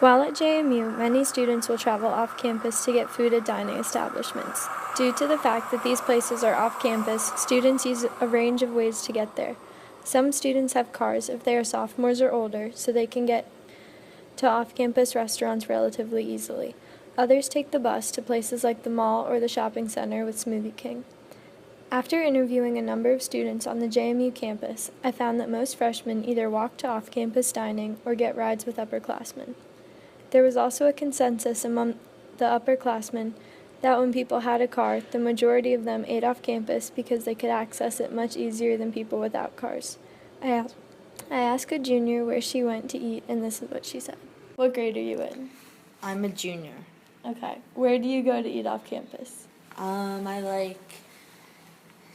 While at JMU, many students will travel off campus to get food at dining establishments. Due to the fact that these places are off campus, students use a range of ways to get there. Some students have cars if they are sophomores or older, so they can get to off-campus restaurants relatively easily. Others take the bus to places like the mall or the shopping center with Smoothie King. After interviewing a number of students on the JMU campus, I found that most freshmen either walk to off-campus dining or get rides with upperclassmen. There was also a consensus among the upperclassmen that when people had a car, the majority of them ate off campus because they could access it much easier than people without cars. I asked a junior where she went to eat, and this is what she said. What grade are you in? I'm a junior. Okay. Where do you go to eat off campus? I like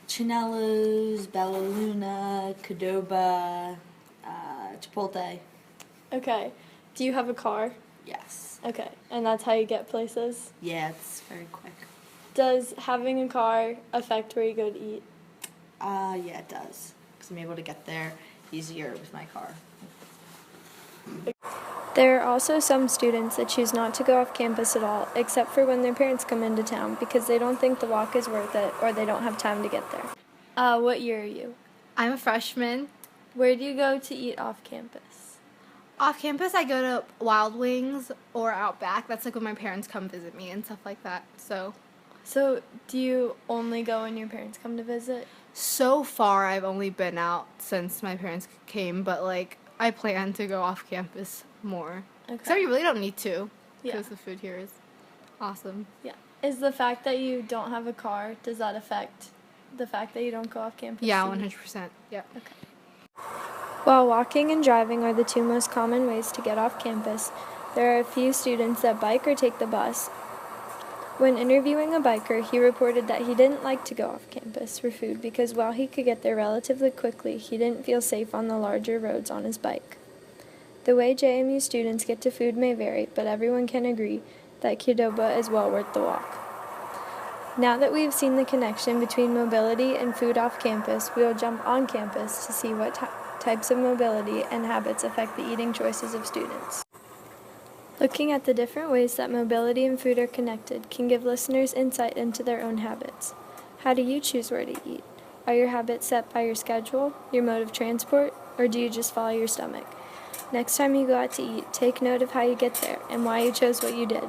Chinello's, Bella Luna, Qdoba, Chipotle. Okay. Do you have a car? Yes. Okay. And that's how you get places? Yeah, it's very quick. Does having a car affect where you go to eat? Yeah, it does. Because I'm able to get there easier with my car. There are also some students that choose not to go off campus at all, except for when their parents come into town because they don't think the walk is worth it or they don't have time to get there. What year are you? I'm a freshman. Where do you go to eat off campus? Off campus, I go to Wild Wings or Outback. That's like when my parents come visit me and stuff like that. So Do you only go when your parents come to visit? so far, I've only been out since my parents came, but like I plan to go off campus more. Okay. So you really don't need to because Yeah. the food here is awesome. Yeah. Is the fact that you don't have a car, does that affect the fact that you don't go off campus? Yeah, to eat? 100%. Yeah. Okay. While walking and driving are the two most common ways to get off campus, there are a few students that bike or take the bus. When interviewing a biker, he reported that he didn't like to go off campus for food because while he could get there relatively quickly, he didn't feel safe on the larger roads on his bike. The way JMU students get to food may vary, but everyone can agree that Qdoba is well worth the walk. Now that we've seen the connection between mobility and food off campus, we will jump on campus to see what types of mobility and habits affect the eating choices of students. Looking at the different ways that mobility and food are connected can give listeners insight into their own habits. How do you choose where to eat? Are your habits set by your schedule, your mode of transport, or do you just follow your stomach? Next time you go out to eat, take note of how you get there and why you chose what you did.